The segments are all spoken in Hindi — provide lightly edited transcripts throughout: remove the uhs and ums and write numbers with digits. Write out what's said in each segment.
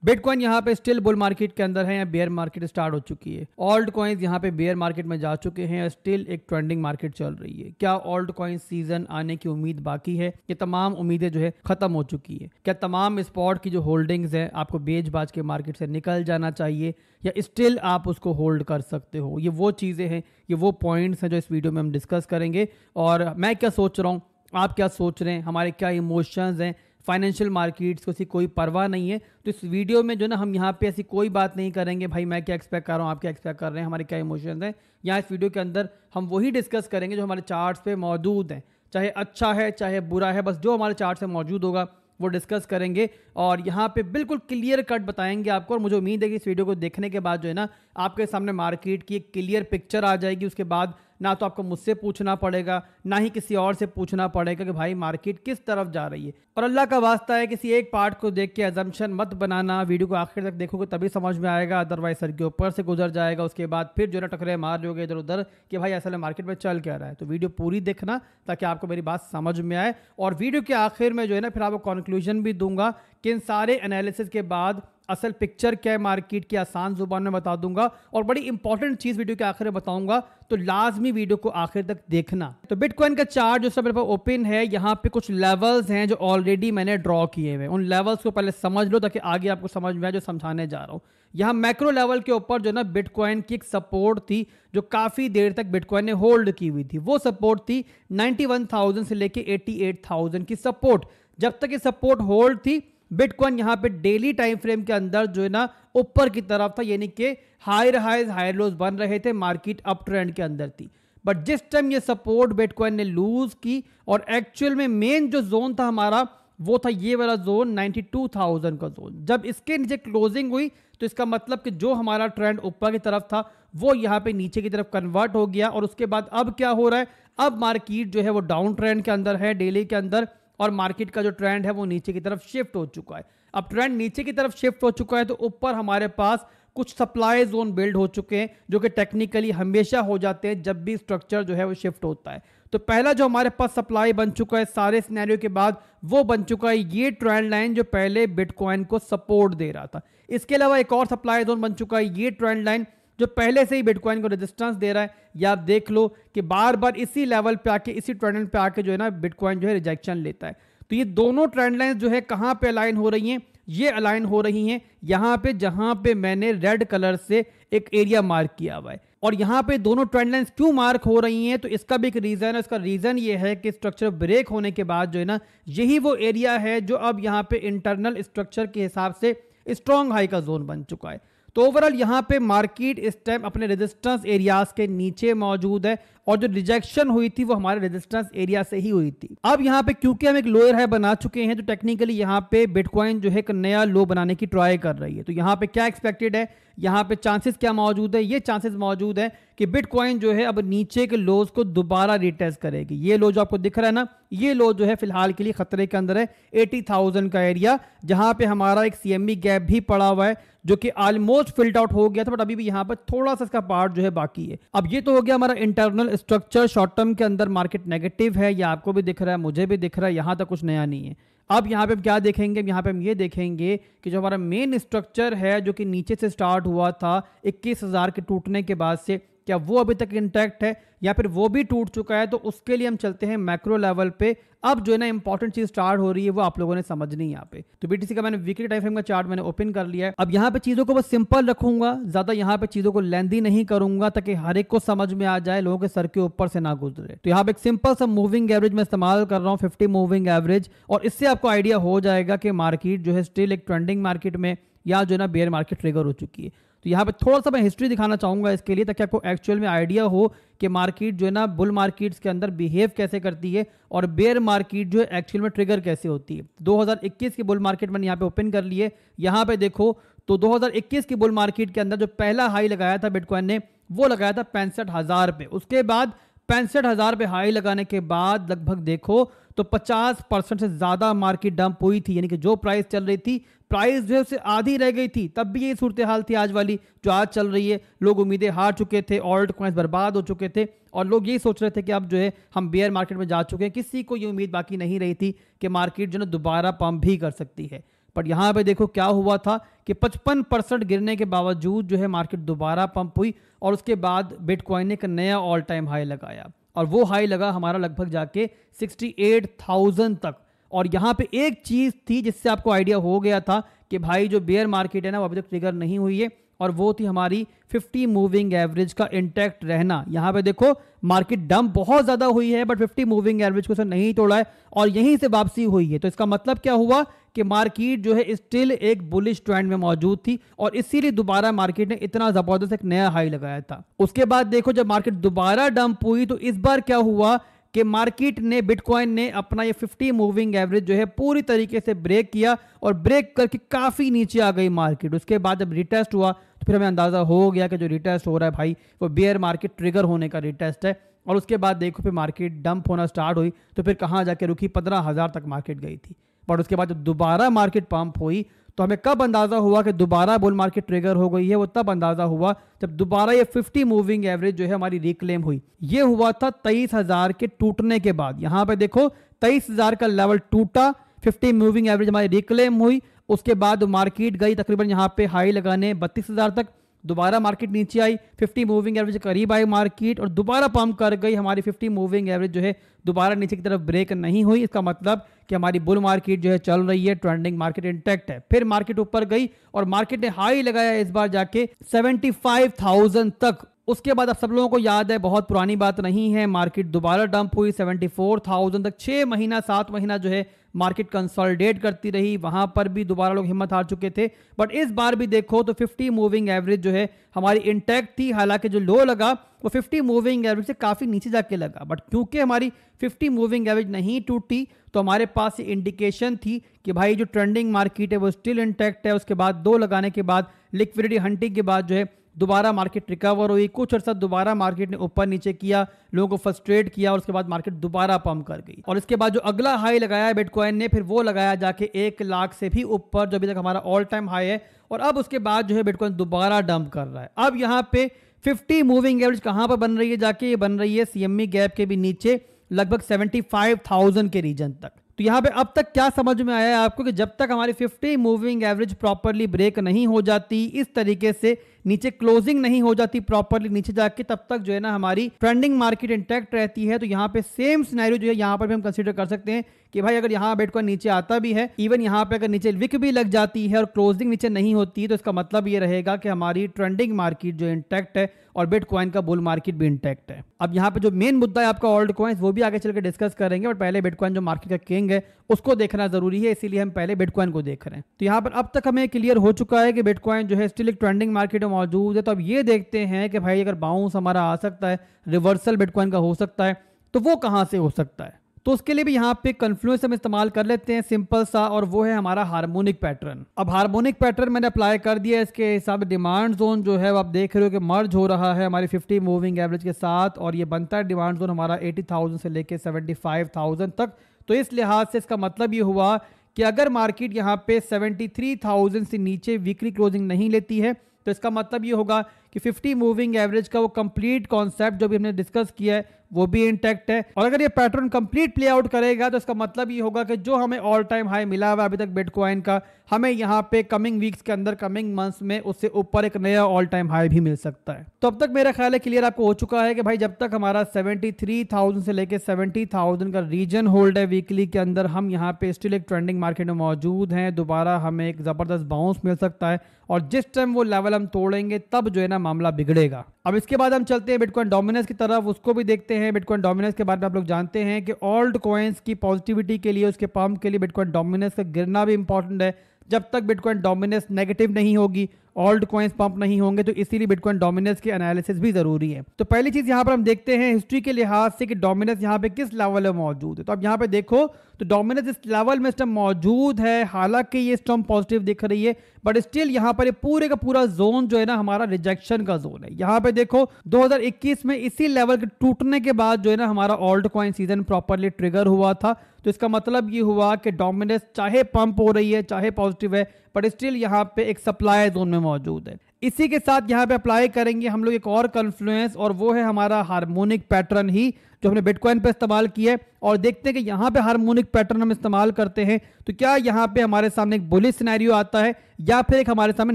बिटकॉइन यहाँ पे स्टिल बुल मार्केट के अंदर है या बेयर मार्केट स्टार्ट हो चुकी है? ऑल्ट कॉइन्स यहाँ पे बेयर मार्केट में जा चुके हैं, स्टिल एक ट्रेंडिंग मार्केट चल रही है। क्या ऑल्ट कॉइन सीजन आने की उम्मीद बाकी है? ये तमाम उम्मीदें जो है खत्म हो चुकी है? क्या तमाम स्पॉट की जो होल्डिंग्स है आपको बेच बाज के मार्केट से निकल जाना चाहिए या स्टिल आप उसको होल्ड कर सकते हो? ये वो चीज़ें हैं, ये वो पॉइंट्स हैं जो इस वीडियो में हम डिस्कस करेंगे। और मैं क्या सोच रहा हूँ, आप क्या सोच रहे हैं, हमारे क्या इमोशंस हैं, फाइनेंशियल मार्केट्स को ऐसी कोई परवाह नहीं है। तो इस वीडियो में जो ना हम यहाँ पे ऐसी कोई बात नहीं करेंगे भाई मैं क्या एक्सपेक्ट कर रहा हूँ, आप क्या एक्सपेक्ट कर रहे हैं, हमारे क्या इमोशंस हैं। यहाँ इस वीडियो के अंदर हम वही डिस्कस करेंगे जो हमारे चार्ट्स पे मौजूद हैं, चाहे अच्छा है चाहे बुरा है, बस जो हमारे चार्ट से मौजूद होगा वो डिस्कस करेंगे और यहाँ पे बिल्कुल क्लियर कट बताएंगे आपको। और मुझे उम्मीद है कि इस वीडियो को देखने के बाद जो है ना आपके सामने मार्केट की एक क्लियर पिक्चर आ जाएगी। उसके बाद ना तो आपको मुझसे पूछना पड़ेगा ना ही किसी और से पूछना पड़ेगा कि भाई मार्केट किस तरफ जा रही है। और अल्लाह का वास्ता है किसी एक पार्ट को देख के अजम्पशन मत बनाना, वीडियो को आखिर तक देखोगे तभी समझ में आएगा, अदरवाइज सर के ऊपर से गुजर जाएगा। उसके बाद फिर जो है ना टकरे मार लोगे इधर उधर कि भाई असल में मार्केट में चल क्या रहा है। तो वीडियो पूरी देखना ताकि आपको मेरी बात समझ में आए। और वीडियो के आखिर में जो है ना फिर आपको कंक्लूजन भी दूंगा कि इन सारे एनालिसिस के बाद असल पिक्चर क्या है मार्केट की, आसान जुबान में बता दूंगा। और बड़ी इंपॉर्टेंट चीज वीडियो के आखिर में बताऊंगा, तो लाजमी वीडियो को आखिर तक देखना। तो बिटकॉइन का चार्ट जो मेरे पास ओपन है, यहाँ पे कुछ लेवल्स हैं जो ऑलरेडी मैंने ड्रॉ किए हुए। उन लेवल्स को पहले समझ लो ताकि आगे आपको समझ में आए जो समझाने जा रहा हूँ। यहाँ मैक्रो लेवल के ऊपर जो ना बिटकॉइन की एक सपोर्ट थी जो काफी देर तक बिटकॉइन ने होल्ड की हुई थी। वो सपोर्ट थी 91,000 से लेके 88,000 की सपोर्ट। जब तक ये सपोर्ट होल्ड थी बिटकॉइन यहाँ पे डेली टाइम फ्रेम के अंदर जो है ना ऊपर की तरफ था, यानी कि हायर हाइज हायर लोज बन रहे थे, मार्केट अप ट्रेंड के अंदर थी। बट जिस टाइम ये सपोर्ट बिटकॉइन ने लूज की और एक्चुअल में मेन जो जोन था हमारा वो था ये वाला जोन 92,000 का जोन। जब इसके नीचे क्लोजिंग हुई तो इसका मतलब कि जो हमारा ट्रेंड ऊपर की तरफ था वो यहाँ पे नीचे की तरफ कन्वर्ट हो गया। और उसके बाद अब क्या हो रहा है, अब मार्केट जो है वो डाउन ट्रेंड के अंदर है डेली के अंदर, और मार्केट का जो ट्रेंड है वो नीचे की तरफ शिफ्ट हो चुका है। अब ट्रेंड नीचे की तरफ शिफ्ट हो चुका है तो ऊपर हमारे पास कुछ सप्लाई जोन बिल्ड हो चुके हैं जो कि टेक्निकली हमेशा हो जाते हैं जब भी स्ट्रक्चर जो है वो शिफ्ट होता है। तो पहला जो हमारे पास सप्लाई बन चुका है सारे सिनेरियो के बाद वो बन चुका है ये ट्रेंड लाइन जो पहले बिटकॉइन को सपोर्ट दे रहा था। इसके अलावा एक और सप्लाई जोन बन चुका है ये ट्रेंड लाइन जो पहले से ही बिटकॉइन को रेजिस्टेंस दे रहा है। या आप देख लो कि बार बार इसी लेवल पे आके इसी ट्रेंड लाइन पे आके जो है ना बिटकॉइन जो है रिजेक्शन लेता है। तो ये दोनों ट्रेंड लाइन जो है कहां पे अलाइन हो रही हैं, ये अलाइन हो रही हैं यहां पे जहां पे मैंने रेड कलर से एक एरिया मार्क किया हुआ है। और यहां पे दोनों ट्रेंड लाइंस क्यों मार्क हो रही हैं, तो इसका भी एक रीजन है। इसका रीजन ये है कि स्ट्रक्चर ब्रेक होने के बाद जो है ना यही वो एरिया है जो अब यहां पे इंटरनल स्ट्रक्चर के हिसाब से स्ट्रॉन्ग हाई का जोन बन चुका है। तो ओवरऑल यहां पे मार्केट इस टाइम अपने रेजिस्टेंस एरियाज के नीचे मौजूद है और जो रिजेक्शन हुई थी वो हमारे रेजिस्टेंस एरिया से ही हुई थी। अब यहां पे क्योंकि हम एक लोअर हाई बना चुके हैं तो टेक्निकली यहां पे बिटकॉइन जो है एक नया लो बनाने की ट्राई कर रही है। तो यहां पे क्या एक्सपेक्टेड है, यहां पे चांसेस क्या मौजूद है, ये चांसेस मौजूद है कि बिटकॉइन जो है अब नीचे के लोज को दोबारा रिटेस्ट करेगी। ये लो जो आपको दिख रहा है ना, ये लो जो है फिलहाल के लिए खतरे के अंदर है 80,000 का एरिया, जहां पे हमारा एक सीएमबी गैप भी पड़ा हुआ है जो कि ऑलमोस्ट फिल्ड आउट हो गया था, बट अभी भी यहां पर थोड़ा सा इसका पार्ट जो है बाकी है। अब ये तो हो गया हमारा इंटरनल स्ट्रक्चर, शॉर्ट टर्म के अंदर मार्केट नेगेटिव है, या आपको भी दिख रहा है मुझे भी दिख रहा है, यहां तक कुछ नया नहीं है। अब यहां पे हम क्या देखेंगे, यहां पे हम ये देखेंगे कि जो हमारा मेन स्ट्रक्चर है जो कि नीचे से स्टार्ट हुआ था 21,000 के टूटने के बाद से, क्या वो अभी तक इंटैक्ट है या फिर वो भी टूट चुका है। तो उसके लिए हम चलते हैं मैक्रो लेवल पे। अब जो है ना इंपॉर्टेंट चीज स्टार्ट हो रही है वो आप लोगों ने समझनी है यहाँ पे। तो बीटीसी का मैंने वीकली टाइम फ्रेम का चार्ट मैंने ओपन कर लिया है। अब यहाँ पे चीजों को बस सिंपल रखूंगा, ज्यादा यहाँ पे चीजों को लेंदी नहीं करूंगा ताकि हर एक को समझ में आ जाए, लोगों के सर के ऊपर से ना गुजरे। तो यहाँ पे एक सिंपल सा मूविंग एवरेज में इस्तेमाल कर रहा हूँ, 50 मूविंग एवरेज, और इससे आपको आइडिया हो जाएगा कि मार्केट जो है स्टिल एक ट्रेंडिंग मार्केट में या जो है ना बेयर मार्केट ट्रिगर हो चुकी है। तो यहाँ पे थोड़ा सा मैं हिस्ट्री दिखाना चाहूंगा इसके लिए ताकि आपको एक्चुअल में आइडिया हो कि मार्केट जो है ना बुल मार्केट्स के अंदर बिहेव कैसे करती है और बेयर मार्केट जो है एक्चुअल में ट्रिगर कैसे होती है। 2021 की बुल मार्केट मैंने यहाँ पे ओपन कर लिए। यहाँ पे देखो तो 2021 की बुल मार्केट के अंदर जो पहला हाई लगाया था बिटकॉइन ने वो लगाया था 65,000 पे। उसके बाद 65,000 पे हाई लगाने के बाद लगभग देखो तो 50% से ज्यादा मार्केट डंप हुई थी, यानी कि जो प्राइस चल रही थी प्राइस जो है उससे आधी रह गई थी। तब भी ये सूरत हाल थी आज वाली जो आज चल रही है। लोग उम्मीदें हार चुके थे, ऑल्ट कॉइन्स बर्बाद हो चुके थे और लोग यही सोच रहे थे कि अब जो है हम बेयर मार्केट में जा चुके हैं। किसी को ये उम्मीद बाकी नहीं रही थी कि मार्केट जो है दोबारा पंप भी कर सकती है। बट यहाँ पे देखो क्या हुआ था कि 55% गिरने के बावजूद जो है मार्केट दोबारा पंप हुई और उसके बाद बिटकॉइन ने एक नया ऑल टाइम हाई लगाया और वो हाई लगा हमारा लगभग जाके 68,000 तक। और यहाँ पे एक चीज थी जिससे आपको आइडिया हो गया था कि भाई जो बेयर मार्केट है ना वो अभी तक ट्रिगर नहीं हुई है, और वो थी हमारी 50 मूविंग एवरेज का इंटैक्ट रहना। यहाँ पे देखो मार्केट डंप बहुत ज्यादा हुई है बट 50 मूविंग एवरेज को उसने नहीं तोड़ा है और यहीं से वापसी हुई है। तो इसका मतलब क्या हुआ कि मार्केट जो है स्टिल एक बुलिश ट्रेंड में मौजूद थी और इसीलिए दोबारा मार्केट ने इतना जबरदस्त एक नया हाई लगाया था। उसके बाद देखो जब मार्केट दोबारा डंप हुई तो इस बार क्या हुआ कि मार्केट ने बिटकॉइन ने अपना ये 50 मूविंग एवरेज जो है पूरी तरीके से ब्रेक किया और ब्रेक करके काफी नीचे आ गई मार्केट। उसके बाद जब रिटेस्ट हुआ तो फिर हमें अंदाजा हो गया कि जो रिटेस्ट हो रहा है भाई वो बेयर मार्केट ट्रिगर होने का रिटेस्ट है। और उसके बाद देखो फिर मार्केट डंप होना स्टार्ट हुई तो फिर कहाँ जाके रुकी, 15,000 तक मार्केट गई थी। बट उसके बाद जब दोबारा मार्केट पंप हुई तो हमें कब अंदाजा हुआ कि दोबारा बुल मार्केट ट्रिगर हो गई है, वो तब अंदाजा हुआ जब दोबारा ये 50 मूविंग एवरेज जो है हमारी रिक्लेम हुई। ये हुआ था 23,000 के टूटने के बाद। यहां पे देखो 23,000 का लेवल टूटा, 50 मूविंग एवरेज हमारी रिक्लेम हुई, उसके बाद मार्केट गई तकरीबन यहां पे हाई लगाने 32,000 तक, दोबारा मार्केट नीचे आई, 50 मूविंग एवरेज करीब आई मार्केट और दोबारा पंप कर गई। हमारी 50 मूविंग एवरेज जो है दोबारा नीचे की तरफ ब्रेक नहीं हुई। इसका मतलब कि हमारी बुल मार्केट जो है चल रही है, ट्रेंडिंग मार्केट इंटैक्ट है। फिर मार्केट ऊपर गई और मार्केट ने हाई लगाया इस बार जाके 75,000 तक। उसके बाद अब सब लोगों को याद है, बहुत पुरानी बात नहीं है, मार्केट दोबारा डंप हुई 74,000 तक। 6 महीना 7 महीना जो है मार्केट कंसोलिडेट करती रही, वहां पर भी दोबारा लोग हिम्मत हार चुके थे। बट इस बार भी देखो तो 50 मूविंग एवरेज जो है हमारी इंटैक्ट थी, हालांकि जो लो लगा वो 50 मूविंग एवरेज से काफी नीचे जाके लगा। बट क्योंकि हमारी 50 मूविंग एवरेज नहीं टूटी तो हमारे पास ये इंडिकेशन थी कि भाई जो ट्रेंडिंग मार्केट है वो स्टिल इंटैक्ट है। उसके बाद 2 लगाने के बाद लिक्विडिटी हंटिंग के बाद जो है दोबारा मार्केट रिकवर हुई, कुछ अर्सा दोबारा मार्केट ने ऊपर नीचे किया, लोगों को फ्रस्ट्रेट किया और उसके बाद मार्केट दोबारा पंप कर गई। और इसके बाद जो अगला हाई लगाया बिटकॉइन ने फिर वो लगाया जाके 1 लाख से भी ऊपर, जो अभी तक हमारा ऑल टाइम हाई है। और अब उसके बाद जो है बिटकॉइन दोबारा डंप कर रहा है। अब यहाँ पे 50 मूविंग एवरेज कहां पर बन रही है जाके, ये बन रही है सीएमई गैप के भी नीचे लगभग 75,000 के रीजन तक। तो यहां पे अब तक क्या समझ में आया है आपको कि जब तक हमारी 50 मूविंग एवरेज प्रॉपर्ली ब्रेक नहीं हो जाती, इस तरीके से नीचे क्लोजिंग नहीं हो जाती प्रॉपर्ली नीचे जाके, तब तक जो है ना हमारी ट्रेंडिंग मार्केट इंटैक्ट रहती है। तो यहाँ पे सेम सिनेरियो जो है यहाँ पर भी हम कंसीडर कर सकते हैं कि भाई अगर यहाँ बिटकॉइन नीचे आता भी है, इवन यहाँ पे अगर नीचे विक भी लग जाती है और क्लोजिंग नीचे नहीं होती है, तो इसका मतलब ये रहेगा कि हमारी ट्रेंडिंग मार्केट जो इंटैक्ट है और बिटकॉइन का बुल मार्केट भी इंटैक्ट है। अब यहाँ पे जो मेन मुद्दा है आपका ऑल्ट कॉइन्स, वो भी आगे चल के डिस्कस करेंगे, बट पहले बिटकॉइन जो मार्केट का किंग है उसको देखना जरूरी है, इसीलिए हम पहले बिटकॉइन को देख रहे हैं। तो यहाँ पर अब तक हमें क्लियर हो चुका है कि बिटकॉइन जो है स्टिल एक ट्रेंडिंग मार्केट में मौजूद है। तो अब ये देखते हैं कि भाई अगर बाउंस हमारा आ सकता है, रिवर्सल बिटकॉइन का हो सकता है, तो वो कहां से हो सकता है। तो उसके लिए भी यहाँ पे कन्फ्लुएंस हम इस्तेमाल कर लेते हैं सिंपल सा, और वो है हमारा हार्मोनिक पैटर्न। अब हार्मोनिक पैटर्न मैंने अप्लाई कर दिया, इसके हिसाब से डिमांड जोन जो है आप देख रहे हो कि मर्ज हो रहा है हमारी 50 मूविंग एवरेज के साथ, और ये बनता है डिमांड जोन हमारा 80,000 से लेके 75,000 तक। तो इस लिहाज से इसका मतलब ये हुआ कि अगर मार्केट यहाँ पे 73,000 से नीचे वीकली क्लोजिंग नहीं लेती है, तो इसका मतलब ये होगा कि 50 मूविंग एवरेज का वो कंप्लीट कॉन्सेप्ट जो भी हमने डिस्कस किया है वो भी इंटैक्ट है। और अगर ये पैटर्न कंप्लीट प्ले आउट करेगा तो इसका मतलब ये होगा कि जो हमें ऑल टाइम हाई मिला हुआ अभी तक बिटकॉइन का, हमें यहाँ पे कमिंग वीक्स के अंदर, कमिंग मंथ्स में उससे ऊपर एक नया ऑल टाइम हाई भी मिल सकता है। तो अब तक मेरा ख्याल है क्लियर आपको हो चुका है कि भाई जब तक हमारा 73,000 से लेके 70,000 का रीजन होल्ड है वीकली के अंदर, हम यहाँ पे स्टिल एक ट्रेंडिंग मार्केट में मौजूद हैं। दोबारा हमें एक जबरदस्त बाउंस मिल सकता है और जिस टाइम वो लेवल हम तोड़ेंगे तब जो है ना मामला बिगड़ेगा। अब इसके बाद हम चलते हैं बिटकॉइन डोमिनेंस की तरफ, उसको भी देखते हैं। बिटकॉइन डोमिनेंस के बारे में आप लोग जानते हैं कि ऑल्ट कॉइन्स की पॉजिटिविटी के लिए, उसके पंप के लिए बिटकॉइन डोमिनेंस का गिरना भी इंपॉर्टेंट है। जब तक बिटकॉइन डोमिनेंस नेगेटिव नहीं होगी, ऑल्ट कॉइन्स पंप नहीं होंगे, तो इसीलिए बिटकॉइन डोमिनेंस के एनालिसिस भी जरूरी है। तो पहली चीज यहाँ पर हम देखते हैं हिस्ट्री के लिहाज से कि डोमिनेंस यहाँ पे किस लेवल में मौजूद है। तो अब यहाँ पे देखो तो डोमिनेंस इस लेवल में इस टाइम मौजूद है, हालांकि ये स्टॉम पॉजिटिव दिख रही है, बट स्टिल यहाँ पर पूरे का पूरा जोन जो है ना हमारा रिजेक्शन का जोन है। यहाँ पे देखो 2021 में इसी लेवल के टूटने के बाद जो है ना हमारा alt coin season properly trigger हुआ था। तो इसका मतलब ये हुआ कि डोमिनेंस चाहे पंप हो रही है चाहे पॉजिटिव है, बट स्टिल यहाँ पे एक सप्लाई जोन में मौजूद है। इसी के साथ यहाँ पे अप्लाई करेंगे हम लोग एक और कन्फ्लुएंस, और वो है हमारा हार्मोनिक पैटर्न ही जो हमने बिटकॉइन पे इस्तेमाल किया है। और देखते हैं कि यहाँ पे हार्मोनिक पैटर्न हम इस्तेमाल करते हैं तो क्या यहाँ पे हमारे सामने एक बुलिश सिनेरियो आता है या फिर एक हमारे सामने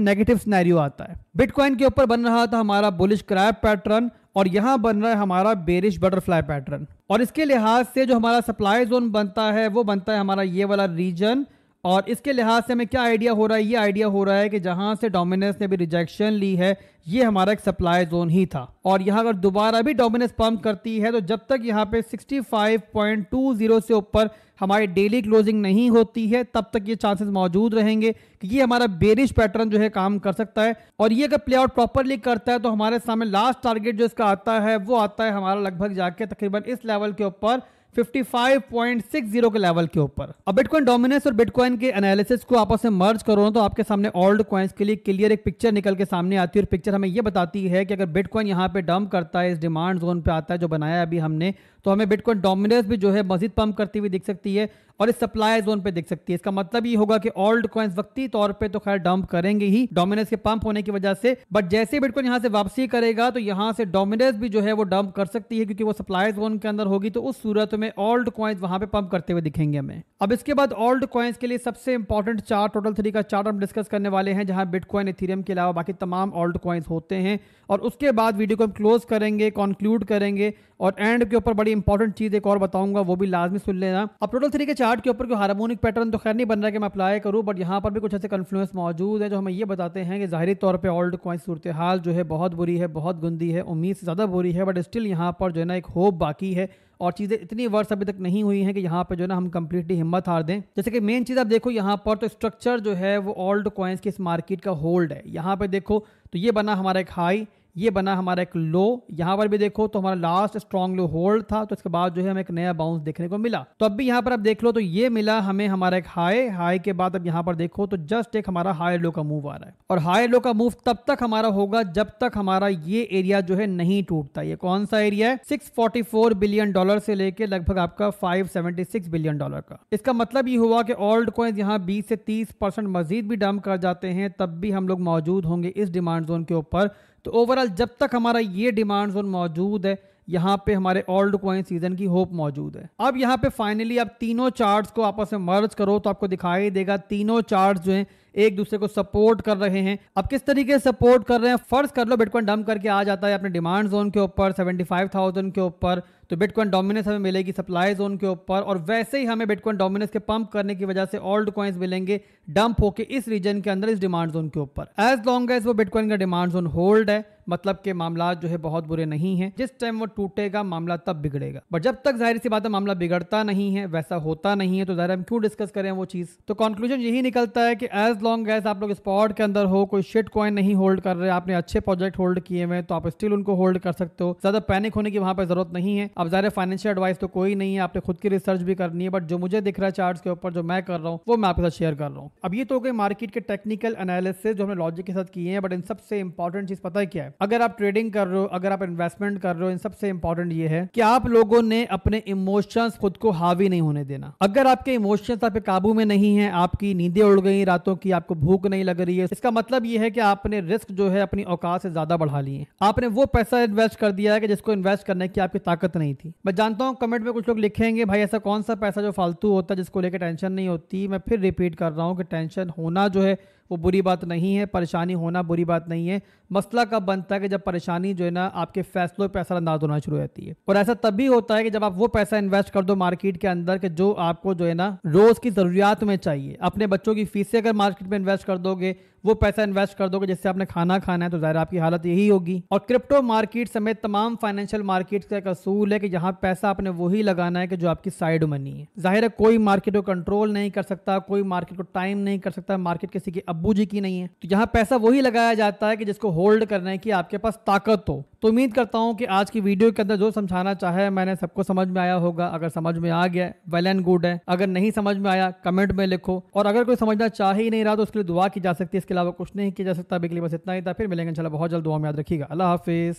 नेगेटिव सिनेरियो आता है। बिटकॉइन के ऊपर बन रहा था हमारा बुलिश क्रैब पैटर्न और यहाँ बन रहा है हमारा बेरिश बटरफ्लाई पैटर्न, और इसके लिहाज से जो हमारा सप्लाई जोन बनता है वो बनता है हमारा ये वाला रीजन। और इसके लिहाज से हमें क्या आइडिया हो रहा है, ये आइडिया हो रहा है कि जहां से डोमिनेंस ने भी रिजेक्शन ली है ये हमारा एक सप्लाई जोन ही था, और यहां अगर दोबारा भी डोमिनेंस पंप करती है तो जब तक यहां पे 65.20 से ऊपर हमारी डेली क्लोजिंग नहीं होती है तब तक ये चांसेस मौजूद रहेंगे कि ये हमारा बेरिश पैटर्न जो है काम कर सकता है। और ये अगर प्ले आउट प्रॉपरली करता है तो हमारे सामने लास्ट टारगेट जो इसका आता है वो आता है हमारा लगभग जाके तकरीबन इस लेवल के ऊपर 55.60 के लेवल के ऊपर। अब बिटकॉइन डोमिनेंस और बिटकॉइन के एनालिसिस को आपस में मर्ज करो तो आपके सामने ऑल्ट कॉइन्स के लिए क्लियर एक पिक्चर निकल के सामने आती है, और पिक्चर हमें यह बताती है कि अगर बिटकॉइन यहाँ पे डंप करता है, इस डिमांड जोन पे आता है जो बनाया अभी हमने, तो हमें बिटकॉइन डोमिनेंस भी जो है मजीद पंप करती हुई दिख सकती है और इस सप्लाई जोन पे दिख सकती है। इसका मतलब ये होगा कि ऑल्ट कॉइन्स वक्ती तौर पे तो खैर डंप करेंगे ही डोमिनेंस के पंप होने की वजह से, बट जैसे बिटकॉइन यहां से वापसी करेगा तो यहां से डोमिनेंस भी जो है वो डंप कर सकती है क्योंकि वो सप्लाई जोन के अंदर होगी, तो उस सूरत में ऑल्ट कॉइन्स वहां पे पंप करते हुए दिखेंगे हमें। अब इसके बाद ऑल्ट कॉइन्स के लिए सबसे इंपॉर्टेंट चार्ट टोटल 3 का चार्ट हम डिस्कस करने वाले हैं, जहां बिटकॉइन इथेरियम के अलावा बाकी तमाम ऑल्ट कॉइन्स होते हैं, और उसके बाद वीडियो को हम क्लोज करेंगे, कंक्लूड करेंगे, और एंड के ऊपर बड़ी इंपॉर्टेंट चीज एक और बताऊंगा वो भी लाजमी सुन लेना। अब टोटल 3 के चार्ट के ऊपर कोई हार्मोनिक पैटर्न तो खैर नहीं बन रहा है कि मैं अप्लाई करूं, बट यहां पर भी कुछ ऐसे कन्फ्लुएंस मौजूद है जो हमें ये बताते हैं कि जाहिरी तौर पे ऑल्ट कॉइन सूरत हाल जो है बहुत बुरी है, बहुत गंदी है, उम्मीद से ज़्यादा बुरी है, बट स्टिल यहाँ पर जो है ना एक होप बाकी है और चीज़ें इतनी वर्ष अभी तक नहीं हुई हैं कि यहाँ पे जो है ना हम कंप्लीटली हिम्मत हार दें। जैसे कि मेन चीज़ आप देखो यहाँ पर तो स्ट्रक्चर जो है वो ऑल्ट कॉइन्स की इस मार्केट का होल्ड है। यहाँ पे देखो तो ये बना हमारा एक हाई, ये बना हमारा एक लो, यहाँ पर भी देखो तो हमारा लास्ट स्ट्रॉन्ग लो होल्ड था, तो इसके बाद जो है हमें एक नया बाउंस देखने को मिला। तो अब भी यहाँ पर आप देख लो तो ये मिला हमें हमारा एक हाई के बाद अब यहाँ पर देखो तो जस्ट एक हमारा हाई लो का मूव आ रहा है, और हाई लो का मूव तब तक हमारा होगा जब तक हमारा ये एरिया जो है नहीं टूटता। ये कौन सा एरिया है? $644 बिलियन से लेके लगभग आपका $576 बिलियन का। इसका मतलब ये हुआ कि ऑल्ट कॉइन्स यहाँ 20 से 30% मजीद भी डंप कर जाते हैं तब भी हम लोग मौजूद होंगे इस डिमांड जोन के ऊपर। तो ओवरऑल जब तक हमारा ये डिमांड जोन मौजूद है यहाँ पे हमारे ऑल्ट कॉइन सीजन की होप मौजूद है। अब यहाँ पे फाइनली आप तीनों चार्ट्स को आपस में मर्ज करो तो आपको दिखाई देगा तीनों चार्ट्स जो हैं एक दूसरे को सपोर्ट कर रहे हैं। अब किस तरीके से सपोर्ट कर रहे हैं, फर्ज कर लो बिटकॉइन डंप करके आ जाता है अपने डिमांड जोन के ऊपर 75,000 के ऊपर, तो बिटकॉइन डोमिनेंस हमें मिलेगी सप्लाई जोन के ऊपर, और वैसे ही हमें बिटकॉइन डोमिनेंस के पंप करने की वजह से ऑल्ट कॉइन्स मिलेंगे डंप होके इस रीजन के अंदर इस डिमांड जोन के ऊपर। एज लॉन्ग एज वो बिटकॉइन का डिमांड जोन होल्ड है मतलब के मामला जो है बहुत बुरे नहीं है, जिस टाइम वो टूटेगा मामला तब बिगड़ेगा, बट जब तक जाहिर सी बात है मामला बिगड़ता नहीं है, वैसा होता नहीं है, तो जाहिर हम क्यों डिस्कस करें वो चीज। तो कंक्लूजन यही निकलता है कि एज लॉन्ग एज आप लोग स्पॉट के अंदर हो, कोई शिट कॉइन नहीं होल्ड कर रहे, आपने अच्छे प्रोजेक्ट होल्ड किए हुए तो आप स्टिल उनको होल्ड कर सकते हो, ज्यादा पैनिक होने की वहां पर जरूरत नहीं है। अब जाहिर फाइनेंशियल एडवाइस तो कोई नहीं है, आपने खुद की रिसर्च भी करनी है, बट जो मुझे दिख रहा है चार्ट्स के ऊपर जो मैं कर रहा हूँ वो मैं आपके साथ शेयर कर रहा हूँ। अब ये तो हो गए मार्केट के टेक्निकल एनालिसिस जो हमने लॉजिक के साथ किए हैं, बट इन सबसे इंपॉर्टेंट चीज पता है क्या है? अगर आप ट्रेडिंग कर रहे हो, अगर आप इन्वेस्टमेंट कर रहे हो, इन सबसे इंपॉर्टेंट ये है कि आप लोगों ने अपने इमोशंस खुद को हावी नहीं होने देना। अगर आपके इमोशंस आप पे काबू में नहीं है, आपकी नींदें उड़ गई रातों की, आपको भूख नहीं लग रही है, इसका मतलब ये है कि आपने रिस्क जो है अपनी औकात से ज्यादा बढ़ा ली है। आपने वो पैसा इन्वेस्ट कर दिया है कि जिसको इन्वेस्ट करने की आपकी ताकत नहीं थी। मैं जानता हूं कमेंट में कुछ लोग लिखेंगे भाई ऐसा कौन सा पैसा जो फालतू होता है जिसको लेकर टेंशन नहीं होती। मैं फिर रिपीट कर रहा हूं कि टेंशन होना जो है वो बुरी बात नहीं है, परेशानी होना बुरी बात नहीं है। मसला कब बनता है कि जब परेशानी जो है ना आपके फैसलों पे असरअंदाज होना शुरू होती है, और ऐसा तभी होता है कि जब आप वो पैसा इन्वेस्ट कर दो मार्केट के अंदर कि जो आपको जो है ना रोज की जरूरियात में चाहिए। अपने बच्चों की फीसें अगर मार्केट में इन्वेस्ट कर दोगे, वो पैसा इन्वेस्ट कर दोगे जिससे आपने खाना खाना है, तो जाहिर आपकी हालत यही होगी। और क्रिप्टो मार्केट समेत तमाम फाइनेंशियल मार्केट का एक असूल है कि यहाँ पैसा आपने वही लगाना है कि जो आपकी साइड मनी है। जाहिर है कोई मार्केट को कंट्रोल नहीं कर सकता, कोई मार्केट को टाइम नहीं कर सकता, मार्केट किसी के अब्बू जी की नहीं है, तो यहाँ पैसा वही लगाया जाता है कि जिसको होल्ड करने की आपके पास ताकत हो। तो उम्मीद करता हूं कि आज की वीडियो के अंदर जो समझाना चाहे मैंने सबको समझ में आया होगा। अगर समझ में आ गया वेल एंड गुड है, अगर नहीं समझ में आया कमेंट में लिखो, और अगर कोई समझना चाह ही नहीं रहा तो उसके लिए दुआ की जा सकती है, इसके अलावा कुछ नहीं किया जा सकता। अभी के लिए बस इतना ही था, फिर मिलेंगे इंशाल्लाह बहुत जल्द। दुआ में याद रखिएगा। अल्लाह हाफिज।